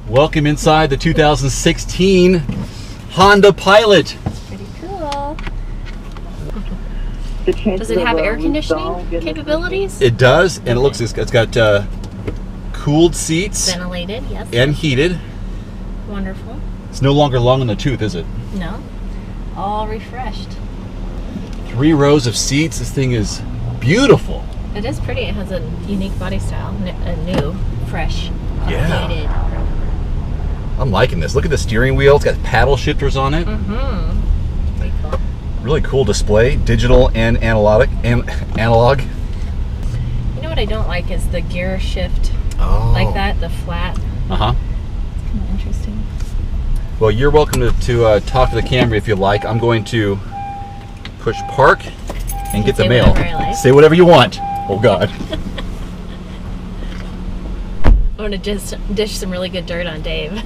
Welcome inside the 2016 Honda Pilot. Pretty cool. Does it have air conditioning capabilities? It does, and it looks, it's got cooled seats. Ventilated, yes. And heated. Wonderful. It's no longer long in the tooth, is it? No. All refreshed. 3 rows of seats. This thing is beautiful. It is pretty. It has a unique body style. A new, fresh, updated. I'm liking this. Look at the steering wheel. It's got paddle shifters on it. Mm-hmm. Pretty cool. Really cool display, digital and analog. You know what I don't like is the gear shift. Oh. Like that, the flat. Uh-huh. It's kind of interesting. Well, you're welcome to talk to the camera if you like. I'm going to push park and get the mail. Whatever I like. Say whatever you want. Oh, God. I'm going to just dish some really good dirt on Dave.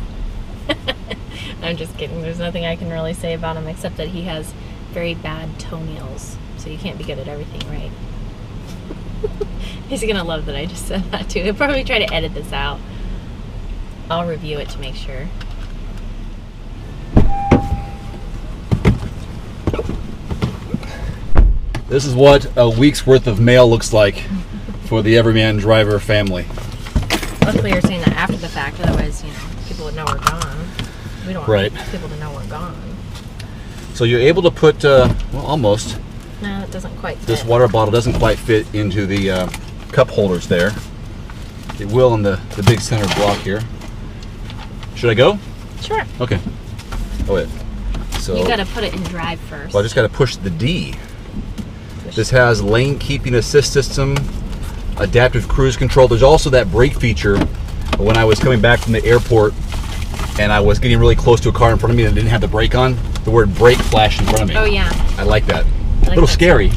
I'm just kidding. There's nothing I can really say about him except that he has very bad toenails. So you can't be good at everything, right? He's going to love that I just said that too. He'll probably try to edit this out. I'll review it to make sure. This is what a week's worth of mail looks like for the Everyman driver family. Luckily you're saying that after the fact, otherwise, people would know we're gone. We don't want people to know we're gone. So you're able to put, well, almost. No, it doesn't quite fit. This water bottle doesn't quite fit into the cup holders there. It will in the big center block here. Should I go? Sure. Okay. Oh, wait. So You got to put it in drive first. Well, I just got to push the D. This has lane keeping assist system, adaptive cruise control. There's also that brake feature. When I was coming back from the airport and I was getting really close to a car in front of me that didn't have the brake on, the word brake flashed in front of me. Oh, yeah. I like that. Like a little scary.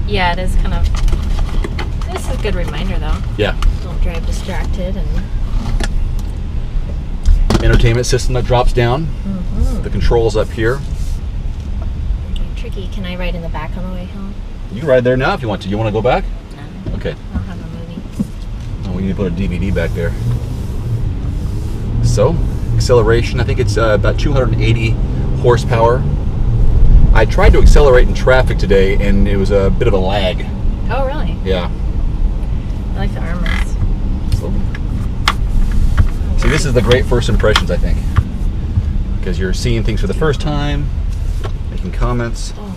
Yeah, it is kind of. This is a good reminder, though. Yeah. Don't drive distracted. And entertainment system that drops down. Mm-hmm. The controls up here. Tricky. Can I ride in the back on the way home? You can ride there now if you want to. You want to go back? No. Okay. I don't have a movie. Oh, we need to put a DVD back there. So, acceleration, I think it's about 280 horsepower. I tried to accelerate in traffic today and it was a bit of a lag. Oh, really? Yeah. I like the armrest. See, this is the great first impressions, I think. Because you're seeing things for the first time, making comments. Oh,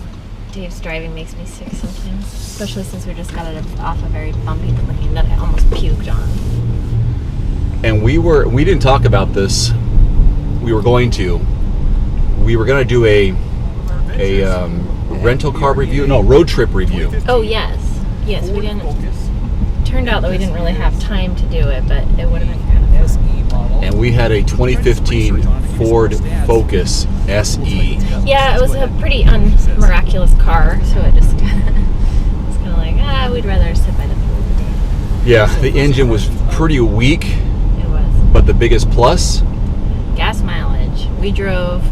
Dave's driving makes me sick sometimes. Especially since we just got it off a very bumpy lane that I almost puked on. And we didn't talk about this. We were going to do a rental car review. No, road trip review. Oh, yes. Yes, we didn't. Turned out that we didn't really have time to do it, but it would have been kind of fun. And we had a 2015 Ford Focus SE. Yeah, it was a pretty miraculous car, so it just was kind of like, we'd rather sit by the pool. Yeah, the engine was pretty weak. It was. But the biggest plus? Gas mileage. We drove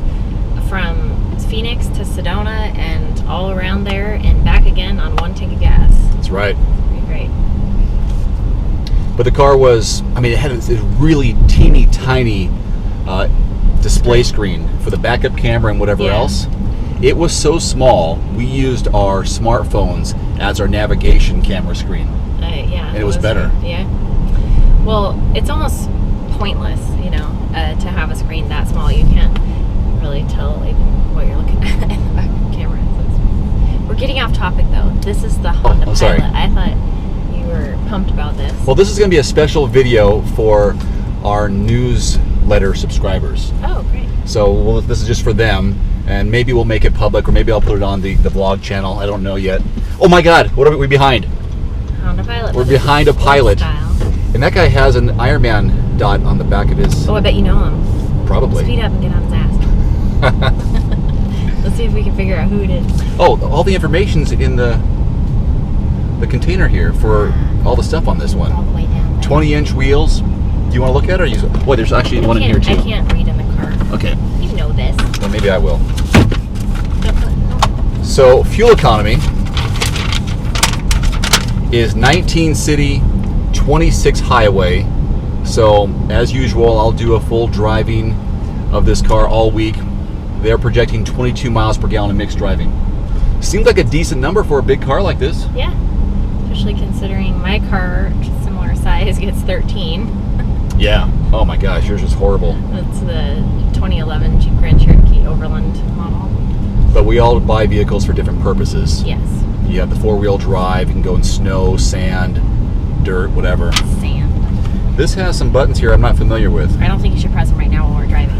from Phoenix to Sedona and all around there and back again on 1 tank of gas. That's right. Pretty great. But the car was, it had this really teeny tiny display screen for the backup camera and whatever else. It was so small, we used our smartphones as our navigation camera screen. Yeah. And it was better. Yeah. Well, it's almost pointless, to have a screen that small. You can't really tell even what you're looking at in the back of the camera. So we're getting off topic, though. This is the Honda Pilot. Sorry. I thought you were pumped about this. Well, this is going to be a special video for our newsletter subscribers. Oh, great. So this is just for them, and maybe we'll make it public, or maybe I'll put it on the vlog channel. I don't know yet. Oh my God, what are we behind? Honda Pilot. We're behind a Pilot. Style. And that guy has an Ironman dot on the back of his... Oh, I bet you know him. Probably. Speed up and get on his ass. Let's see if we can figure out who it is. Oh, all the information's in the container here for all the stuff on this one. All the way down there. 20-inch wheels. Do you want to look at it? Or use it? Boy, there's actually one in here too. I can't read in the car. Okay. You know this. Well, maybe I will. So, fuel economy is 19 city, 26 highway, So as usual, I'll do a full driving of this car all week. They're projecting 22 miles per gallon in mixed driving. Seems like a decent number for a big car like this. Yeah, especially considering my car, similar size, gets 13. Yeah. Oh my gosh, yours is horrible. That's the 2011 Jeep Grand Cherokee Overland model. But we all buy vehicles for different purposes. Yes. You have the 4-wheel drive, you can go in snow, sand, dirt, whatever. Sand. This has some buttons here I'm not familiar with. I don't think you should press them right now while we're driving.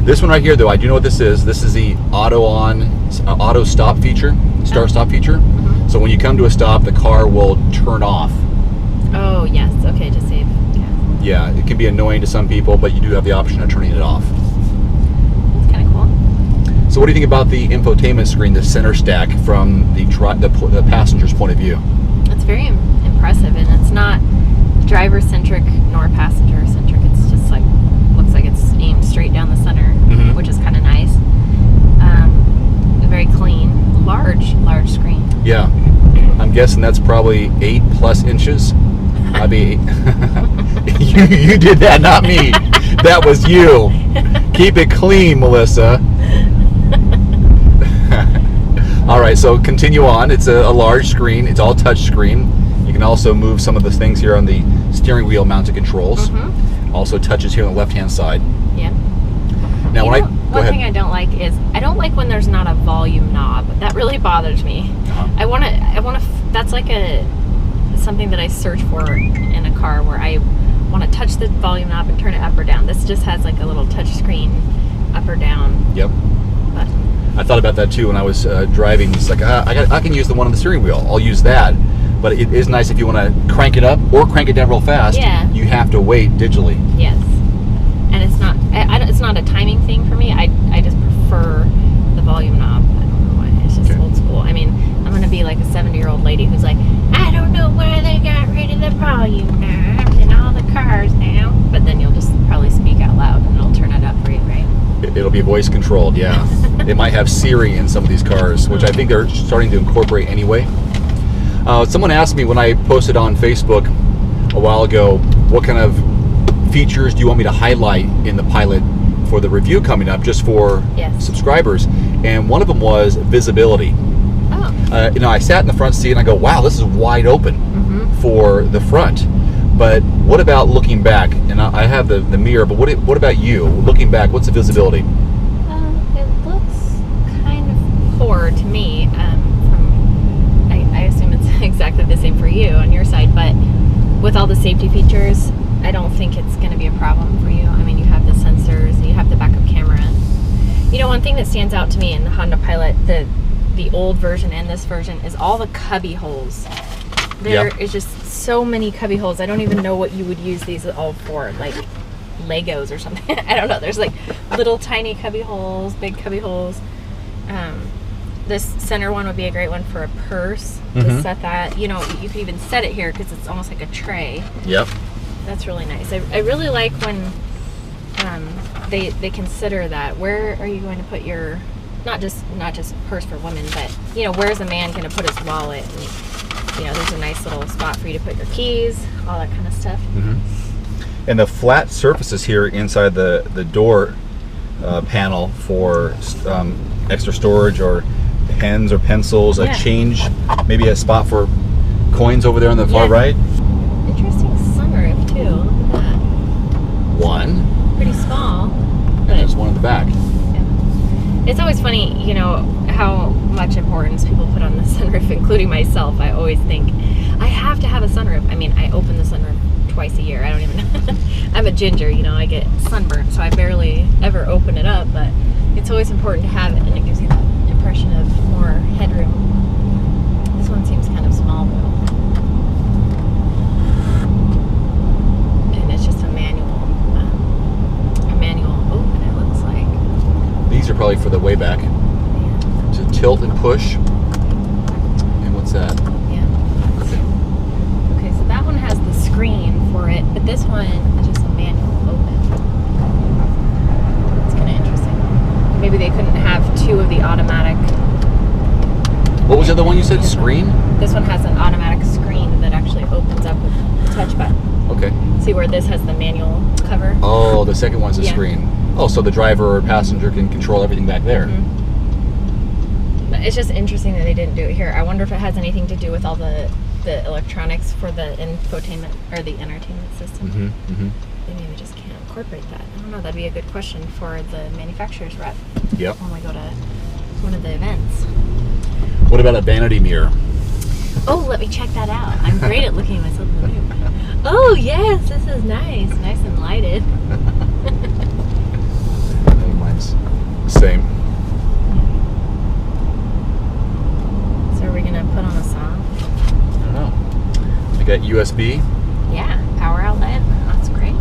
This one right here, though, I do know what this is. This is the auto stop feature, start-stop feature. Mm-hmm. So when you come to a stop, the car will turn off. Oh, yes. Okay, to save gas. Yeah, it can be annoying to some people, but you do have the option of turning it off. That's kind of cool. So what do you think about the infotainment screen, the center stack, from the passenger's point of view? It's very impressive, and it's not driver-centric nor passenger-centric. It's just like, looks like it's aimed straight down the center, Mm-hmm. which is kind of nice. Very clean, large screen. Yeah, I'm guessing that's probably 8+ inches. I mean, you did that, not me. That was you. Keep it clean, Melissa. All right, so continue on. It's a large screen. It's all touch screen. You can also move some of the things here on the steering wheel mounted controls. Mm-hmm. Also touches here on the left-hand side. Yeah. Now, One go ahead. thing I don't like is I don't like when there's not a volume knob. That really bothers me. Uh-huh. I want to. That's like something that I search for in a car where I want to touch the volume knob and turn it up or down. This just has like a little touch screen up or down Yep. button. I thought about that too when I was driving. It's like I can use the one on the steering wheel. I'll use that. But it is nice if you want to crank it up or crank it down real fast. Yeah. You have to wait digitally. Yes. And it's not. It's not a timing thing for me. I just prefer the volume knob. I don't know why. It's just Okay. old school. I mean, I'm gonna be like a 70-year-old lady who's like, I don't know where they got rid of the volume knob in all the cars now. But then you'll just probably speak out loud and it'll turn it up for you, right? It'll be voice controlled. Yeah. It might have Siri in some of these cars, which I think they're starting to incorporate anyway. Someone asked me when I posted on Facebook a while ago, what kind of features do you want me to highlight in the Pilot for the review coming up, just for Yes. subscribers? And one of them was visibility. Oh. I sat in the front seat and I go, wow, this is wide open Mm-hmm. for the front. But what about looking back? And I have the mirror, but what about you? Looking back, what's the visibility? It looks kind of poor to me. I assume it's exactly the same for you on your side, but with all the safety features, I don't think it's going to be a problem for you. I mean, you have the sensors, you have the backup camera. You know, one thing that stands out to me in the Honda Pilot, the old version and this version, is all the cubby holes. There is just so many cubby holes. I don't even know what you would use these all for, like Legos or something. I don't know. There's like little tiny cubby holes, big cubby holes. This center one would be a great one for a purse to set that. You know, you could even set it here because it's almost like a tray. Yep. That's really nice. I really like when they consider that. Where are you going to put your not just purse for women, but you know, where's a man going to put his wallet? And, you know, there's a nice little spot for you to put your keys, all that kind of stuff. Mm-hmm. And the flat surfaces here inside the door panel for extra storage or pens or pencils, a change, maybe a spot for coins over there on the far right. Interesting sunroof too. Look at that. One. Pretty small. And there's one in the back. It's always funny, you know, how much importance people put on the sunroof, including myself. I always think, I have to have a sunroof. I mean, I open the sunroof twice a year. I don't even know. I'm a ginger, you know, I get sunburnt, so I barely ever open it up, but it's always important to have it, and it gives you that impression of more headroom. This one seems kind of small, though. And it's just a manual open, it looks like. These are probably for the way back. To tilt and push. And what's that? Yeah. Okay, so that one has the screen for it, but this one is just a manual open. It's kind of interesting. Maybe they couldn't have two of the automatic. What was the other one you said? Screen? This one has an automatic screen that actually opens up with the touch button. Okay. See where this has the manual cover? Oh, the second one's the Yeah. screen. Oh, so the driver or passenger can control everything back there. But it's just interesting that they didn't do it here. I wonder if it has anything to do with all the electronics for the infotainment or the entertainment system. They maybe just can't incorporate that. I don't know. That'd be a good question for the manufacturer's rep. Yep. When we go to one of the events. What about a vanity mirror? Oh, let me check that out. I'm great at looking at myself in the mirror. Oh, yes, this is nice. Nice and lighted. I think mine's the same. So are we going to put on a song? I don't know. I got USB. Yeah, power outlet. That's great.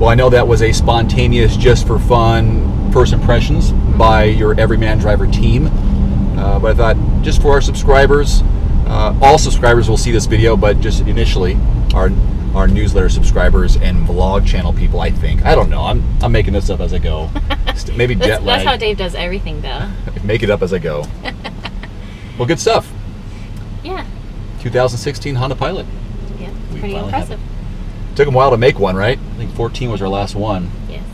Well, I know that was a spontaneous, just for fun, first impressions by your Everyman driver team. But I thought, just for our subscribers, all subscribers will see this video, but just initially, our newsletter subscribers and vlog channel people, I think. I don't know. I'm making this up as I go. Maybe jet lag. That's how Dave does everything, though. Make it up as I go. Well, good stuff. Yeah. 2016 Honda Pilot. Yeah, We pretty finally have impressive. Took them a while to make one, right? I think 14 was our last one. Yes.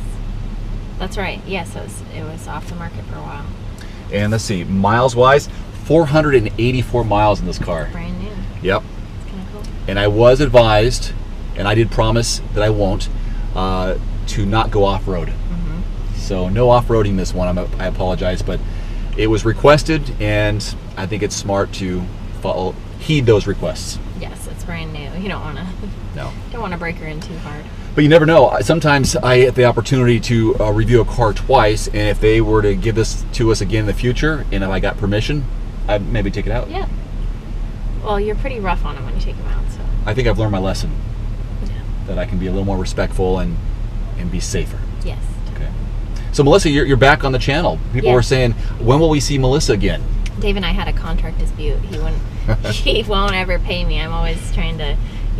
That's right. Yes, it was off the market for a while. And let's see, miles-wise, 484 miles in this car. Brand new. Yep. It's kind of cool. And I was advised, and I did promise that I won't, to not go off-road. So no off-roading this one. I apologize, but it was requested, and I think it's smart to heed those requests. Yes, it's brand new. You don't want to. No. Don't want to break her in too hard. But you never know. Sometimes I get the opportunity to review a car twice, and if they were to give this to us again in the future, and if I got permission, I'd maybe take it out. Yeah. Well, you're pretty rough on them when you take them out, so. I think I've learned my lesson. Yeah. That I can be a little more respectful and be safer. Yes. Okay. So Melissa, you're back on the channel. People were saying, when will we see Melissa again? Dave and I had a contract dispute. He won't ever pay me. I'm always trying to,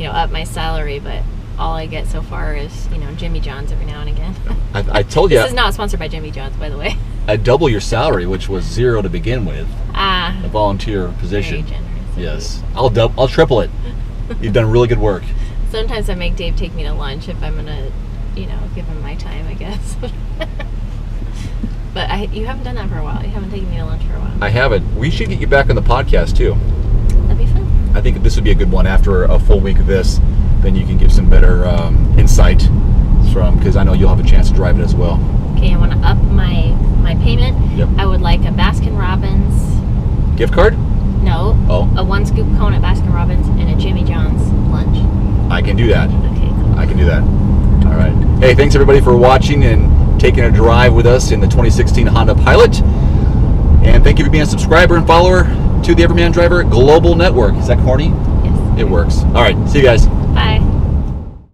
up my salary, but all I get so far is, Jimmy John's every now and again. I told you. This is not sponsored by Jimmy John's, by the way. I'd double your salary, which was $0 to begin with. A volunteer position. Very generous. Yes. I'll triple it. You've done really good work. Sometimes I make Dave take me to lunch if I'm going to, give him my time, I guess. But you haven't done that for a while. You haven't taken me to lunch for a while. I haven't. We should get you back on the podcast, too. That'd be fun. I think this would be a good one after a full week of this. Then you can give some better insight because I know you'll have a chance to drive it as well. Okay, I want to up my payment. Yep. I would like a Baskin-Robbins. Gift card? No. Oh. A 1-scoop cone at Baskin-Robbins and a Jimmy John's lunch. I can do that. Okay, cool. I can do that. All right. Hey, thanks everybody for watching and taking a drive with us in the 2016 Honda Pilot. And thank you for being a subscriber and follower to the Everyman Driver Global Network. Is that corny? Yes. It works. All right. See you guys. Bye.